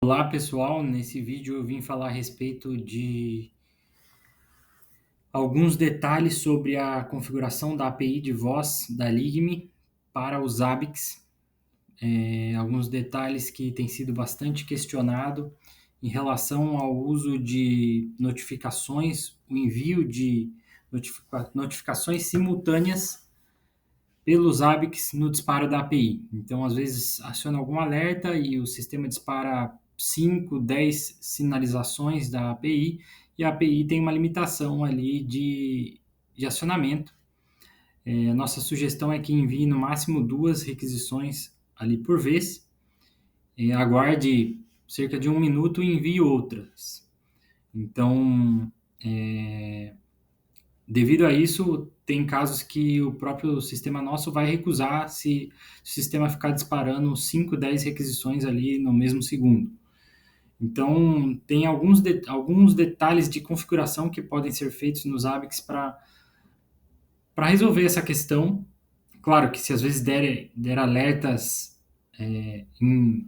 Olá pessoal, nesse vídeo eu vim falar a respeito de alguns detalhes sobre a configuração da API de voz da Ligme para os Zabbix. Alguns detalhes que têm sido bastante questionado em relação ao uso de notificações, o envio de notificações simultâneas pelos Zabbix no disparo da API. Então, às vezes, aciona algum alerta e o sistema dispara 5, 10 sinalizações da API e a API tem uma limitação ali de acionamento. Nossa sugestão é que envie no máximo 2 requisições ali por vez. Aguarde cerca de 1 minuto e envie outras. Então, devido a isso, tem casos que o próprio sistema nosso vai recusar se o sistema ficar disparando 5, 10 requisições ali no mesmo segundo. Então, tem alguns detalhes de configuração que podem ser feitos nos Zabbix para resolver essa questão. Claro que se às vezes der alertas em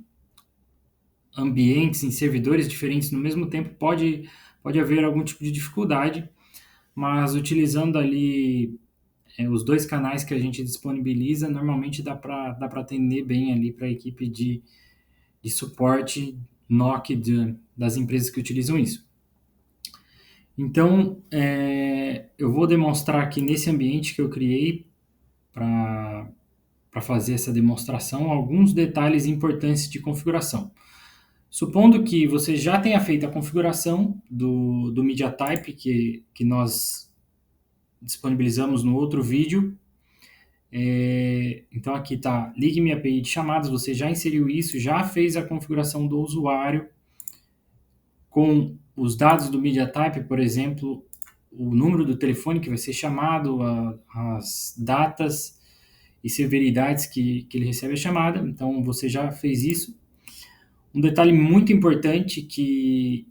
ambientes, em servidores diferentes no mesmo tempo, pode haver algum tipo de dificuldade, mas utilizando ali os 2 canais que a gente disponibiliza, normalmente dá para atender bem ali para a equipe de suporte NOC das empresas que utilizam isso. Então, eu vou demonstrar aqui nesse ambiente que eu criei para fazer essa demonstração alguns detalhes importantes de configuração. Supondo que você já tenha feito a configuração do MediaType que nós disponibilizamos no outro vídeo. Então aqui está Ligue-me API de chamadas, você já inseriu isso, já fez a configuração do usuário com os dados do MediaType, por exemplo, o número do telefone que vai ser chamado, as datas e severidades que ele recebe a chamada. Então você já fez isso. Um detalhe muito importante que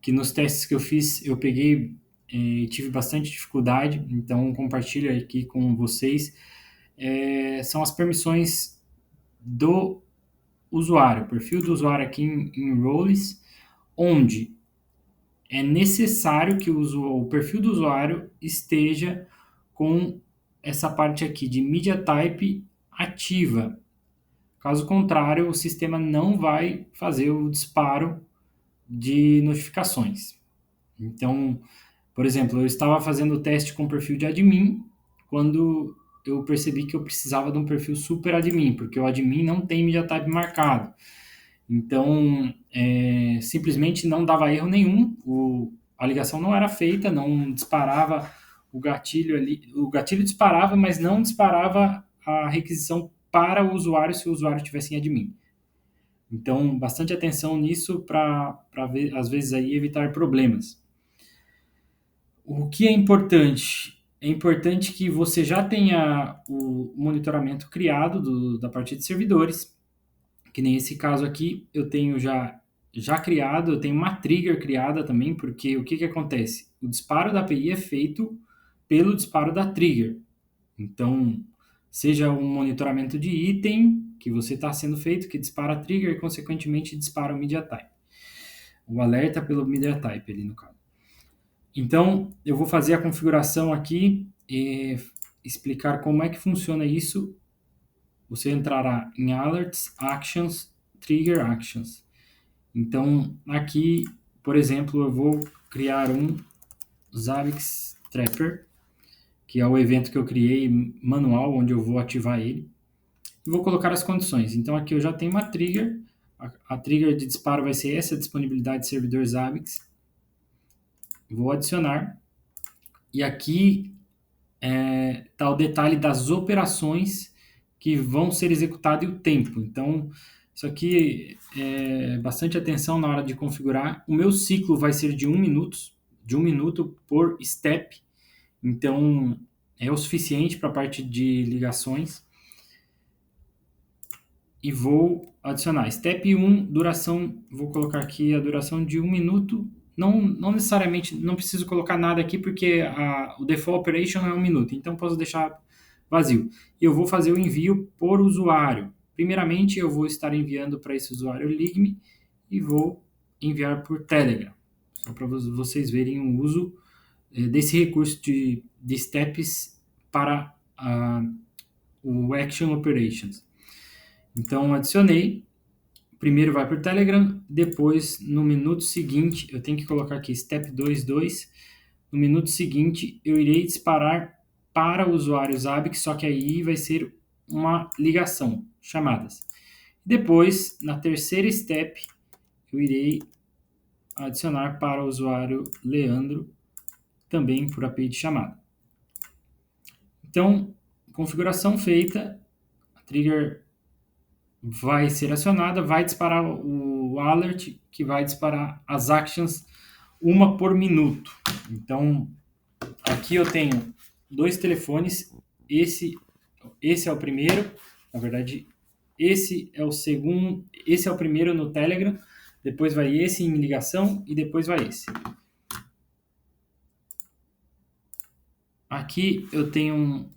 nos testes que eu fiz eu peguei e tive bastante dificuldade, então compartilho aqui com vocês, são as permissões do usuário, perfil do usuário aqui em Roles, onde é necessário que o perfil do usuário esteja com essa parte aqui de MediaType ativa. Caso contrário, o sistema não vai fazer o disparo de notificações. Então, por exemplo, eu estava fazendo o teste com o perfil de admin quando eu percebi que eu precisava de um perfil super admin, porque o admin não tem MediaType marcado. Então, simplesmente não dava erro nenhum, a ligação não era feita, não disparava o gatilho ali, o gatilho disparava, mas não disparava a requisição para o usuário se o usuário tivesse em admin. Então, bastante atenção nisso para, às vezes, aí evitar problemas. O que é importante? É importante que você já tenha o monitoramento criado da parte de servidores, que nem esse caso aqui, eu tenho já criado, eu tenho uma trigger criada também, porque o que acontece? O disparo da API é feito pelo disparo da trigger. Então, seja um monitoramento de item que você está sendo feito, que dispara a trigger e, consequentemente, dispara o MediaType. O alerta pelo MediaType ali no caso. Então, eu vou fazer a configuração aqui e explicar como é que funciona isso. Você entrará em Alerts, Actions, Trigger Actions. Então, aqui, por exemplo, eu vou criar um Zabbix Trapper, que é o evento que eu criei manual, onde eu vou ativar ele. E vou colocar as condições. Então, aqui eu já tenho uma trigger. A trigger de disparo vai ser essa disponibilidade de servidor Zabbix. Vou adicionar. E aqui está o detalhe das operações que vão ser executadas e o tempo. Então, isso aqui é bastante atenção na hora de configurar. O meu ciclo vai ser de 1 minuto por step. Então, é o suficiente para a parte de ligações. E vou adicionar. Step 1, duração, vou colocar aqui a duração de 1 minuto. Não necessariamente, não preciso colocar nada aqui, porque o default operation é 1 minuto, então posso deixar vazio. E eu vou fazer o envio por usuário. Primeiramente, eu vou estar enviando para esse usuário Ligme, e vou enviar por Telegram, só para vocês verem o uso desse recurso de steps para o Action Operations. Então, adicionei, primeiro vai por Telegram, depois, no minuto seguinte, eu tenho que colocar aqui step 22, no minuto seguinte, eu irei disparar para o usuário Zabbix, só que aí vai ser uma ligação, chamadas. Depois, na terceira step, eu irei adicionar para o usuário Leandro, também por API de chamada. Então, configuração feita, a trigger vai ser acionada, vai disparar o alert, que vai disparar as actions uma por minuto. Então, aqui eu tenho 2 telefones, esse é o primeiro, na verdade, esse é o segundo, esse é o primeiro no Telegram, depois vai esse em ligação e depois vai esse. Aqui eu tenho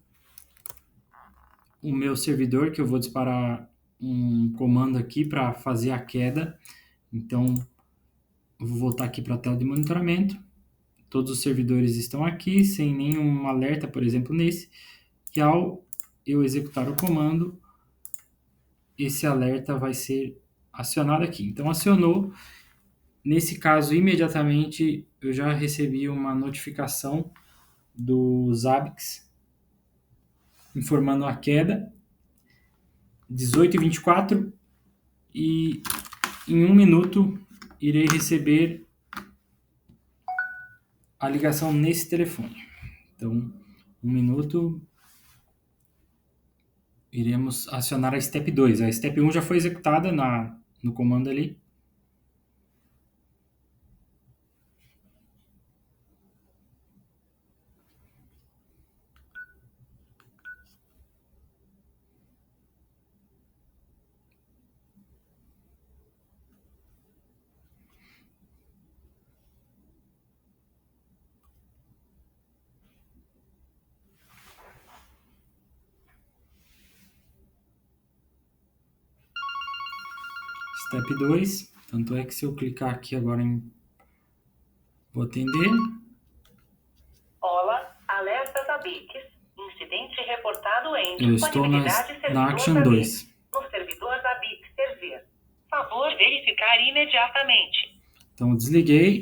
o meu servidor, que eu vou disparar um comando aqui para fazer a queda. Então, eu vou voltar aqui para a tela de monitoramento. Todos os servidores estão aqui, sem nenhum alerta, por exemplo, nesse. E ao eu executar o comando, esse alerta vai ser acionado aqui. Então, acionou. Nesse caso, imediatamente, eu já recebi uma notificação do Zabbix informando a queda, 18h24, e em 1 minuto irei receber a ligação nesse telefone. Então, 1 minuto, iremos acionar a Step 2. A Step 1 já foi executada no comando ali. Step 2, tanto é que se eu clicar aqui agora em vou atender. Olá, alerta Zabbix. Incidente reportado em Eu estou na Action 2. No servidor Zabbix server. Favor verificar imediatamente. Então eu desliguei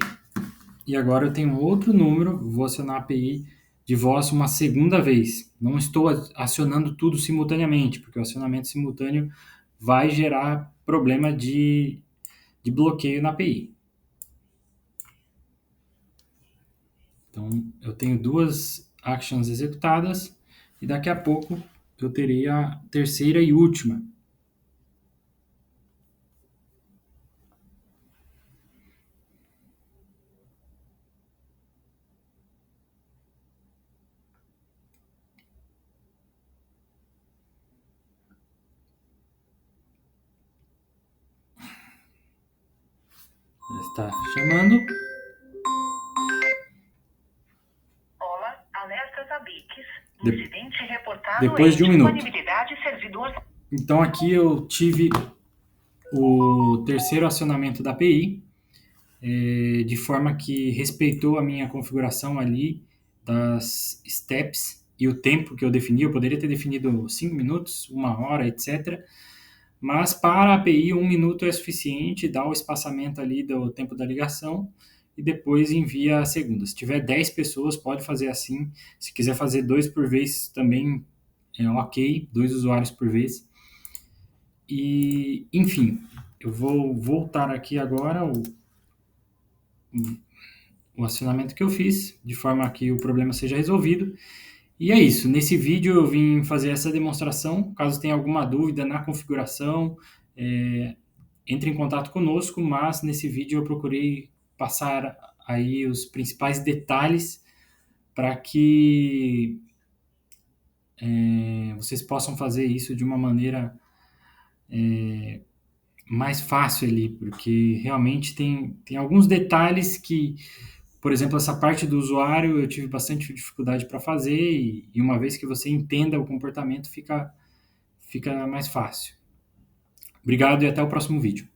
e agora eu tenho outro número, vou acionar a API de voz uma segunda vez. Não estou acionando tudo simultaneamente, porque o acionamento simultâneo vai gerar problema de bloqueio na API. Então, eu tenho 2 actions executadas e daqui a pouco eu terei a terceira e última. Já está chamando. Olá, alerta Zabbix. Incidente reportado Depois de 1 minuto. disponibilidade servidor. Então aqui eu tive o terceiro acionamento da API, de forma que respeitou a minha configuração ali das steps e o tempo que eu defini. Eu poderia ter definido 5 minutos, 1 hora, etc. Mas para a API, 1 minuto é suficiente, dá o espaçamento ali do tempo da ligação e depois envia a segunda. Se tiver 10 pessoas, pode fazer assim. Se quiser fazer 2 por vez, também é ok, 2 usuários por vez. E, enfim, eu vou voltar aqui agora o acionamento que eu fiz, de forma que o problema seja resolvido. E é isso, nesse vídeo eu vim fazer essa demonstração. Caso tenha alguma dúvida na configuração, entre em contato conosco, mas nesse vídeo eu procurei passar aí os principais detalhes para que vocês possam fazer isso de uma maneira mais fácil ali, porque realmente tem alguns detalhes que, por exemplo, essa parte do usuário eu tive bastante dificuldade para fazer e uma vez que você entenda o comportamento fica mais fácil. Obrigado e até o próximo vídeo.